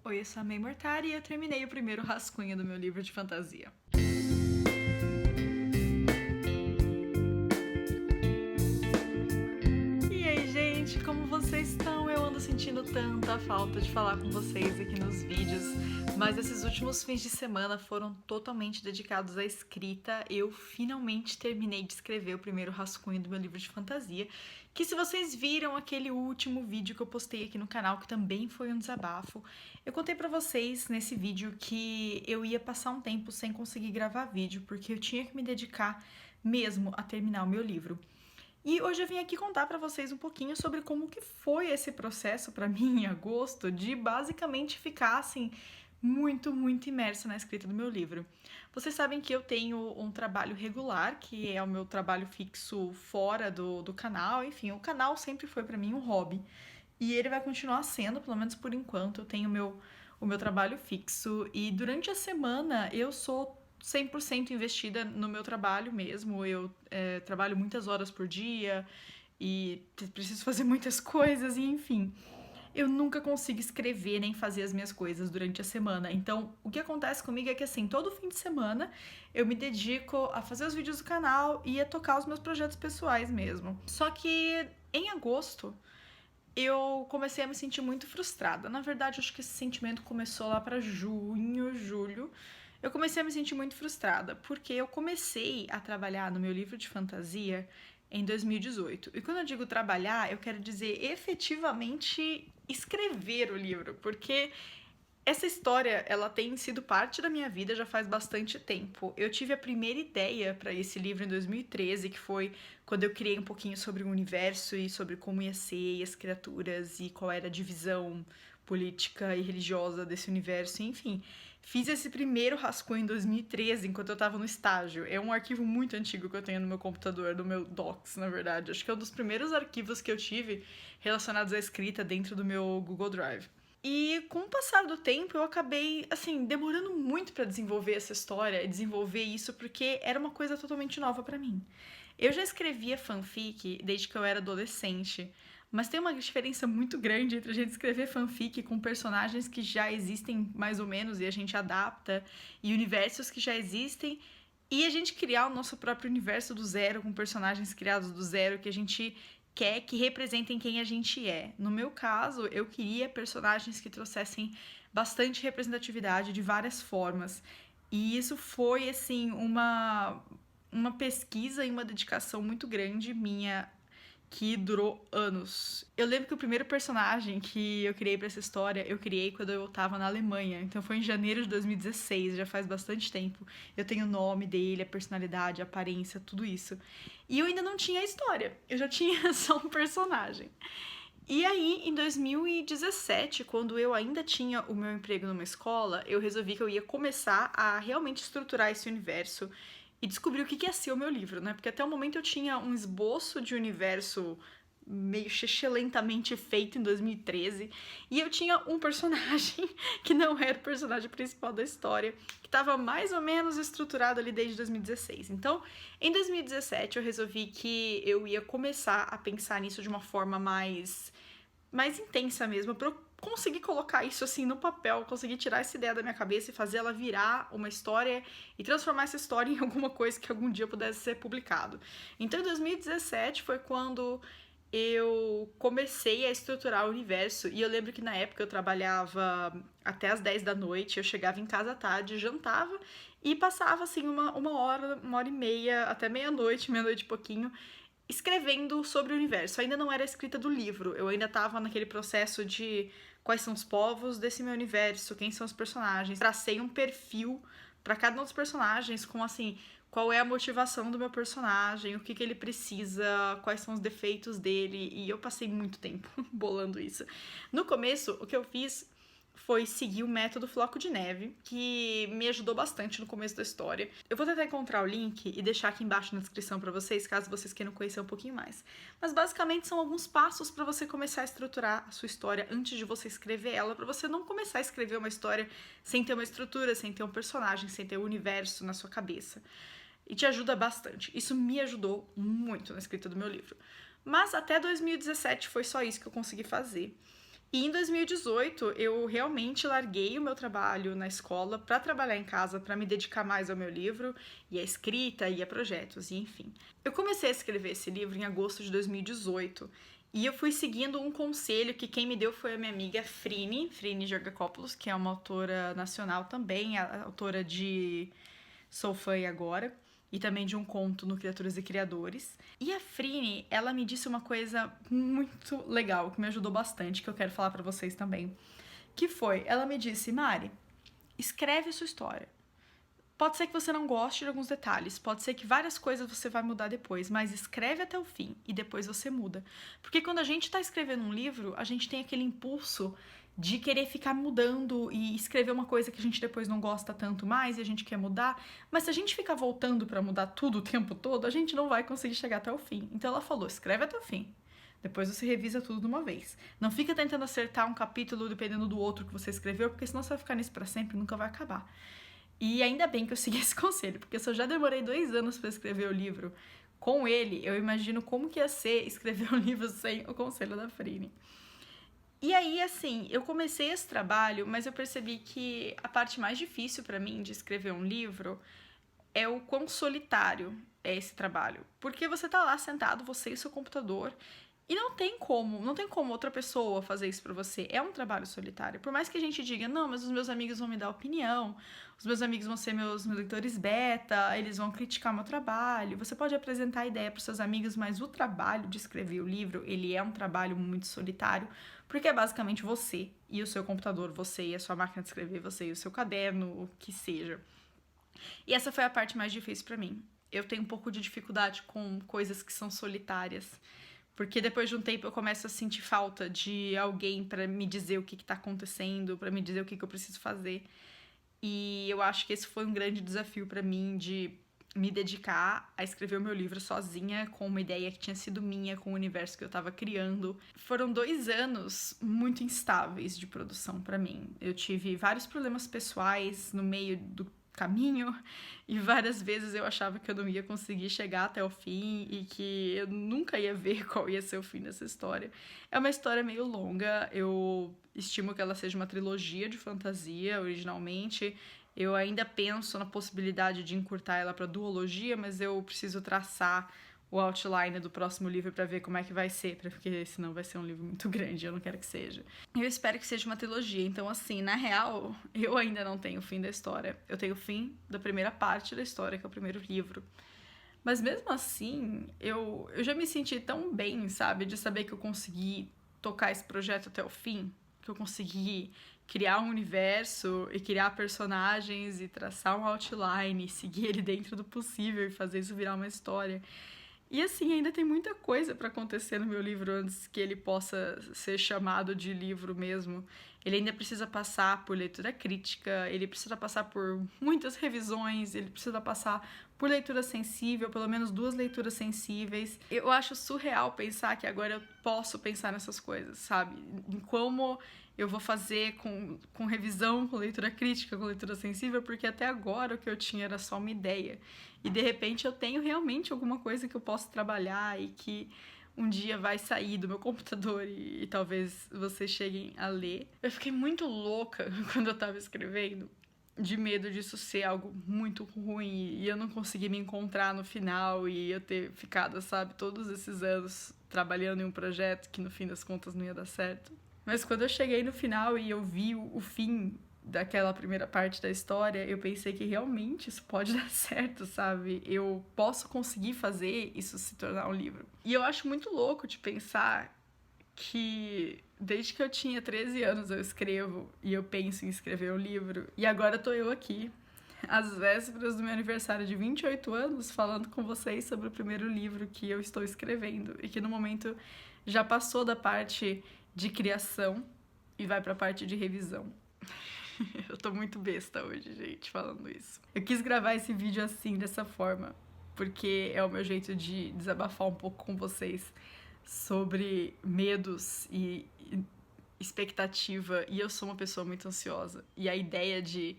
Oi, eu sou a May Mortari e eu terminei o primeiro rascunho do meu livro de fantasia. E aí, gente, como vocês estão? Eu ando sentindo tanta falta de falar com vocês aqui nos vídeos, mas esses últimos fins de semana foram totalmente dedicados à escrita. Eu finalmente terminei de escrever o primeiro rascunho do meu livro de fantasia, que se vocês viram aquele último vídeo que eu postei aqui no canal, que também foi um desabafo, eu contei pra vocês nesse vídeo que eu ia passar um tempo sem conseguir gravar vídeo, porque eu tinha que me dedicar mesmo a terminar o meu livro. E hoje eu vim aqui contar pra vocês um pouquinho sobre como que foi esse processo pra mim em agosto de basicamente ficar assim muito imersa na escrita do meu livro. Vocês sabem que eu tenho um trabalho regular, que é o meu trabalho fixo fora do canal. Enfim, o canal sempre foi pra mim um hobby. E ele vai continuar sendo, pelo menos por enquanto. Eu tenho o meu trabalho fixo e durante a semana eu sou 100% investida no meu trabalho mesmo. Eu trabalho muitas horas por dia e preciso fazer muitas coisas e enfim. Eu nunca consigo escrever nem fazer as minhas coisas durante a semana. Então, o que acontece comigo é que assim, todo fim de semana eu me dedico a fazer os vídeos do canal e a tocar os meus projetos pessoais mesmo. Só que em agosto eu comecei a me sentir muito frustrada. Na verdade, acho que esse sentimento começou lá para junho, julho. Eu comecei a me sentir muito frustrada, porque eu comecei a trabalhar no meu livro de fantasia em 2018. E quando eu digo trabalhar, eu quero dizer efetivamente escrever o livro, porque essa história, ela tem sido parte da minha vida já faz bastante tempo. Eu tive a primeira ideia para esse livro em 2013, que foi quando eu criei um pouquinho sobre o universo e sobre como ia ser e as criaturas e qual era a divisão política e religiosa desse universo, enfim. Fiz esse primeiro rascunho em 2013, enquanto eu tava no estágio. É um arquivo muito antigo que eu tenho no meu computador, no meu Docs, na verdade. Acho que é um dos primeiros arquivos que eu tive relacionados à escrita dentro do meu Google Drive. E com o passar do tempo, eu acabei, assim, demorando muito pra desenvolver essa história e desenvolver isso porque era uma coisa totalmente nova pra mim. Eu já escrevia fanfic desde que eu era adolescente, mas tem uma diferença muito grande entre a gente escrever fanfic com personagens que já existem mais ou menos e a gente adapta, e universos que já existem, e a gente criar o nosso próprio universo do zero, com personagens criados do zero que a gente quer que representem quem a gente é. No meu caso, eu queria personagens que trouxessem bastante representatividade de várias formas. E isso foi, assim, uma pesquisa e uma dedicação muito grande minha que durou anos. Eu lembro que o primeiro personagem que eu criei pra essa história, eu criei quando eu tava na Alemanha. Então foi em janeiro de 2016, já faz bastante tempo. Eu tenho o nome dele, a personalidade, a aparência, tudo isso. E eu ainda não tinha a história, eu já tinha só um personagem. E aí, em 2017, quando eu ainda tinha o meu emprego numa escola, eu resolvi que eu ia começar a realmente estruturar esse universo e descobrir o que ia ser o meu livro, né? Porque até o momento eu tinha um esboço de universo meio lentamente feito em 2013, e eu tinha um personagem que não era o personagem principal da história, que estava mais ou menos estruturado ali desde 2016. Então, em 2017 eu resolvi que eu ia começar a pensar nisso de uma forma mais intensa mesmo, pra eu conseguir colocar isso assim no papel, conseguir tirar essa ideia da minha cabeça e fazer ela virar uma história e transformar essa história em alguma coisa que algum dia pudesse ser publicado. Então, em 2017 foi quando eu comecei a estruturar o universo, e eu lembro que na época eu trabalhava até as 10 da noite, eu chegava em casa à tarde, jantava e passava assim uma hora e meia, até meia-noite e pouquinho, escrevendo sobre o universo. Ainda não era a escrita do livro, eu ainda estava naquele processo de quais são os povos desse meu universo, quem são os personagens. Tracei um perfil para cada um dos personagens com assim, qual é a motivação do meu personagem, o que ele precisa, quais são os defeitos dele, e eu passei muito tempo bolando isso. No começo, o que eu fiz foi seguir o método Floco de Neve, que me ajudou bastante no começo da história. Eu vou tentar encontrar o link e deixar aqui embaixo na descrição pra vocês, caso vocês queiram conhecer um pouquinho mais. Mas basicamente são alguns passos pra você começar a estruturar a sua história antes de você escrever ela, pra você não começar a escrever uma história sem ter uma estrutura, sem ter um personagem, sem ter um universo na sua cabeça. E te ajuda bastante. Isso me ajudou muito na escrita do meu livro. Mas até 2017 foi só isso que eu consegui fazer. E em 2018, eu realmente larguei o meu trabalho na escola para trabalhar em casa, para me dedicar mais ao meu livro, e à escrita, e a projetos, e enfim. Eu comecei a escrever esse livro em agosto de 2018, e eu fui seguindo um conselho que quem me deu foi a minha amiga Frine Georgakopoulos, que é uma autora nacional também, a autora de Sou Fã e Agora, e também de um conto no Criaturas e Criadores. E a Frine, ela me disse uma coisa muito legal, que me ajudou bastante, que eu quero falar pra vocês também. Que foi, ela me disse, Mari, escreve a sua história. Pode ser que você não goste de alguns detalhes, pode ser que várias coisas você vai mudar depois, mas escreve até o fim e depois você muda. Porque quando a gente tá escrevendo um livro, a gente tem aquele impulso de querer ficar mudando e escrever uma coisa que a gente depois não gosta tanto mais e a gente quer mudar, mas se a gente ficar voltando para mudar tudo o tempo todo, a gente não vai conseguir chegar até o fim. Então ela falou, escreve até o fim. Depois você revisa tudo de uma vez. Não fica tentando acertar um capítulo dependendo do outro que você escreveu, porque senão você vai ficar nisso pra sempre e nunca vai acabar. E ainda bem que eu segui esse conselho, porque se eu já demorei 2 anos para escrever o livro com ele, eu imagino como que ia ser escrever um livro sem o conselho da Frine. E aí, assim, eu comecei esse trabalho, mas eu percebi que a parte mais difícil para mim de escrever um livro é o quão solitário é esse trabalho. Porque você tá lá sentado, você e seu computador, e não tem como outra pessoa fazer isso pra você. É um trabalho solitário. Por mais que a gente diga, não, mas os meus amigos vão me dar opinião, os meus amigos vão ser meus leitores beta, eles vão criticar meu trabalho. Você pode apresentar a ideia pros seus amigos, mas o trabalho de escrever o livro, ele é um trabalho muito solitário, porque é basicamente você e o seu computador, você e a sua máquina de escrever, você e o seu caderno, o que seja. E essa foi a parte mais difícil pra mim. Eu tenho um pouco de dificuldade com coisas que são solitárias. Porque depois de um tempo eu começo a sentir falta de alguém pra me dizer o que tá acontecendo, pra me dizer o que eu preciso fazer. E eu acho que esse foi um grande desafio pra mim de me dedicar a escrever o meu livro sozinha, com uma ideia que tinha sido minha, com o universo que eu tava criando. Foram 2 anos muito instáveis de produção pra mim. Eu tive vários problemas pessoais no meio do caminho e várias vezes eu achava que eu não ia conseguir chegar até o fim e que eu nunca ia ver qual ia ser o fim dessa história. É uma história meio longa, eu estimo que ela seja uma trilogia de fantasia originalmente. Eu ainda penso na possibilidade de encurtar ela para duologia, mas eu preciso traçar o outline do próximo livro para ver como é que vai ser, porque senão vai ser um livro muito grande, eu não quero que seja. Eu espero que seja uma trilogia, então assim, na real, eu ainda não tenho o fim da história. Eu tenho o fim da primeira parte da história, que é o primeiro livro. Mas mesmo assim, eu já me senti tão bem, sabe, de saber que eu consegui tocar esse projeto até o fim, que eu consegui criar um universo e criar personagens e traçar um outline, e seguir ele dentro do possível e fazer isso virar uma história. E assim, ainda tem muita coisa para acontecer no meu livro antes que ele possa ser chamado de livro mesmo. Ele ainda precisa passar por leitura crítica, ele precisa passar por muitas revisões, ele precisa passar por leitura sensível, pelo menos 2 leituras sensíveis. Eu acho surreal pensar que agora eu posso pensar nessas coisas, sabe? Em como eu vou fazer com revisão, com leitura crítica, com leitura sensível, porque até agora o que eu tinha era só uma ideia. E de repente eu tenho realmente alguma coisa que eu posso trabalhar e que um dia vai sair do meu computador e talvez vocês cheguem a ler. Eu fiquei muito louca quando eu tava escrevendo, de medo disso ser algo muito ruim e eu não conseguir me encontrar no final e eu ter ficado, sabe, todos esses anos trabalhando em um projeto que no fim das contas não ia dar certo. Mas quando eu cheguei no final e eu vi o fim daquela primeira parte da história, eu pensei que realmente isso pode dar certo, sabe? Eu posso conseguir fazer isso se tornar um livro. E eu acho muito louco de pensar que desde que eu tinha 13 anos eu escrevo e eu penso em escrever um livro, e agora tô eu aqui, às vésperas do meu aniversário de 28 anos, falando com vocês sobre o primeiro livro que eu estou escrevendo e que no momento já passou da parte de criação e vai pra parte de revisão. Eu tô muito besta hoje, gente, falando isso. Eu quis gravar esse vídeo assim, dessa forma, porque é o meu jeito de desabafar um pouco com vocês sobre medos e expectativa. E eu sou uma pessoa muito ansiosa. E a ideia de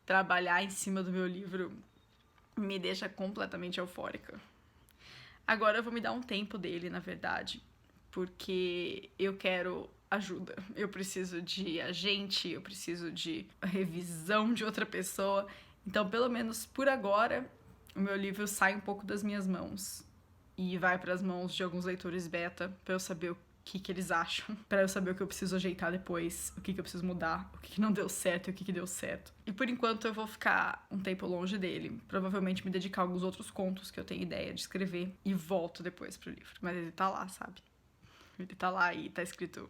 trabalhar em cima do meu livro me deixa completamente eufórica. Agora eu vou me dar um tempo dele, na verdade, porque eu quero ajuda, eu preciso de agente, eu preciso de revisão de outra pessoa. Então, pelo menos por agora, o meu livro sai um pouco das minhas mãos e vai para as mãos de alguns leitores beta para eu saber o que eles acham, para eu saber o que eu preciso ajeitar depois, o que eu preciso mudar, o que não deu certo e o que deu certo. E por enquanto eu vou ficar um tempo longe dele, provavelmente me dedicar a alguns outros contos que eu tenho ideia de escrever e volto depois pro livro. Mas ele tá lá, sabe? Ele tá lá e tá escrito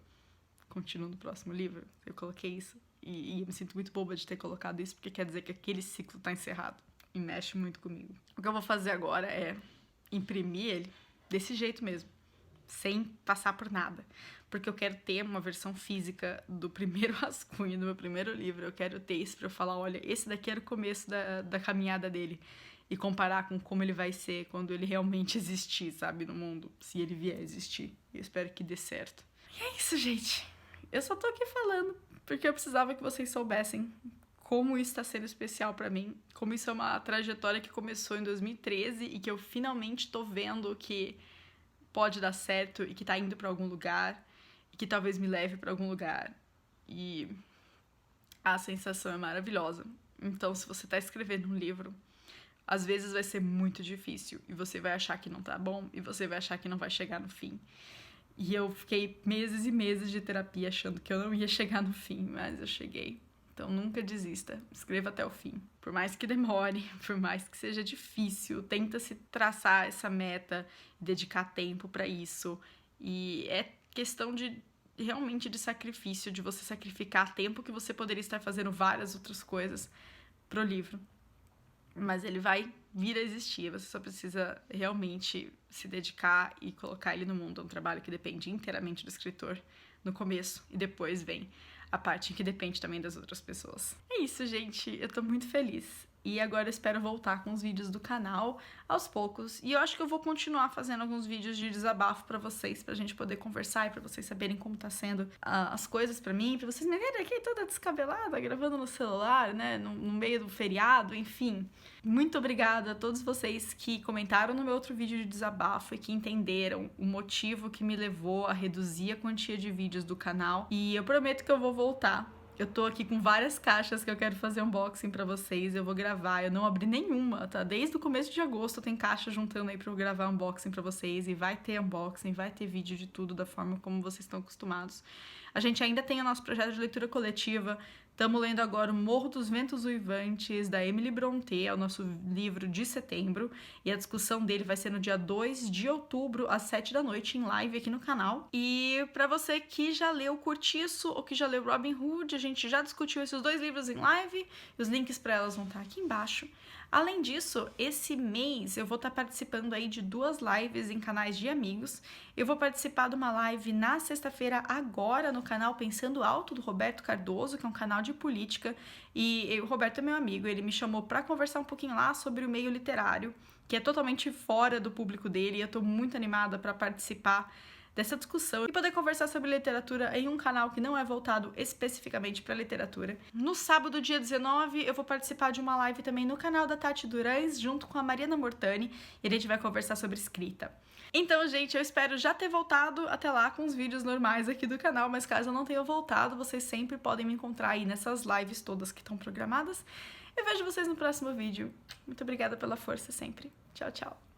"Continuo no próximo livro". Eu coloquei isso e eu me sinto muito boba de ter colocado isso, porque quer dizer que aquele ciclo tá encerrado e mexe muito comigo. O que eu vou fazer agora é imprimir ele desse jeito mesmo, sem passar por nada, porque eu quero ter uma versão física do primeiro rascunho do meu primeiro livro. Eu quero ter isso pra eu falar, olha, esse daqui era o começo da caminhada dele, e comparar com como ele vai ser quando ele realmente existir, sabe, no mundo, se ele vier a existir. Eu espero que dê certo. E é isso, gente. Eu só tô aqui falando porque eu precisava que vocês soubessem como isso tá sendo especial pra mim, como isso é uma trajetória que começou em 2013 e que eu finalmente tô vendo que pode dar certo e que tá indo pra algum lugar e que talvez me leve pra algum lugar. E a sensação é maravilhosa. Então, se você tá escrevendo um livro, às vezes vai ser muito difícil e você vai achar que não tá bom e você vai achar que não vai chegar no fim. E eu fiquei meses e meses de terapia achando que eu não ia chegar no fim, mas eu cheguei. Então nunca desista, escreva até o fim. Por mais que demore, por mais que seja difícil, tenta se traçar essa meta, dedicar tempo pra isso. E é questão de realmente de sacrifício, de você sacrificar tempo que você poderia estar fazendo várias outras coisas pro livro. Mas ele vai vir a existir, você só precisa realmente se dedicar e colocar ele no mundo. É um trabalho que depende inteiramente do escritor no começo e depois vem a parte que depende também das outras pessoas. É isso, gente. Eu tô muito feliz. E agora eu espero voltar com os vídeos do canal aos poucos. E eu acho que eu vou continuar fazendo alguns vídeos de desabafo pra vocês, pra gente poder conversar e pra vocês saberem como tá sendo as coisas pra mim, pra vocês me verem aqui toda descabelada, gravando no celular, né, no meio do feriado, enfim. Muito obrigada a todos vocês que comentaram no meu outro vídeo de desabafo e que entenderam o motivo que me levou a reduzir a quantia de vídeos do canal. E eu prometo que eu vou voltar. Eu tô aqui com várias caixas que eu quero fazer unboxing pra vocês, eu vou gravar, eu não abri nenhuma, tá? Desde o começo de agosto tem caixa juntando aí pra eu gravar unboxing pra vocês, e vai ter unboxing, vai ter vídeo de tudo da forma como vocês estão acostumados. A gente ainda tem o nosso projeto de leitura coletiva. Estamos lendo agora o Morro dos Ventos Uivantes, da Emily Brontë, é o nosso livro de setembro, e a discussão dele vai ser no dia 2 de outubro, às 7 da noite, em live aqui no canal. E pra você que já leu Curtiço ou que já leu Robin Hood, a gente já discutiu esses dois livros em live, e os links pra elas vão estar aqui embaixo. Além disso, esse mês eu vou estar participando aí de 2 lives em canais de amigos. Eu vou participar de uma live na sexta-feira agora no canal Pensando Alto, do Roberto Cardoso, que é um canal de política. E o Roberto é meu amigo, ele me chamou para conversar um pouquinho lá sobre o meio literário, que é totalmente fora do público dele, e eu tô muito animada para participar dessa discussão e poder conversar sobre literatura em um canal que não é voltado especificamente para literatura. No sábado, dia 19, eu vou participar de uma live também no canal da Tati Durães, junto com a Mariana Mortani, e a gente vai conversar sobre escrita. Então, gente, eu espero já ter voltado até lá com os vídeos normais aqui do canal, mas caso eu não tenha voltado, vocês sempre podem me encontrar aí nessas lives todas que estão programadas. Eu vejo vocês no próximo vídeo. Muito obrigada pela força sempre. Tchau, tchau.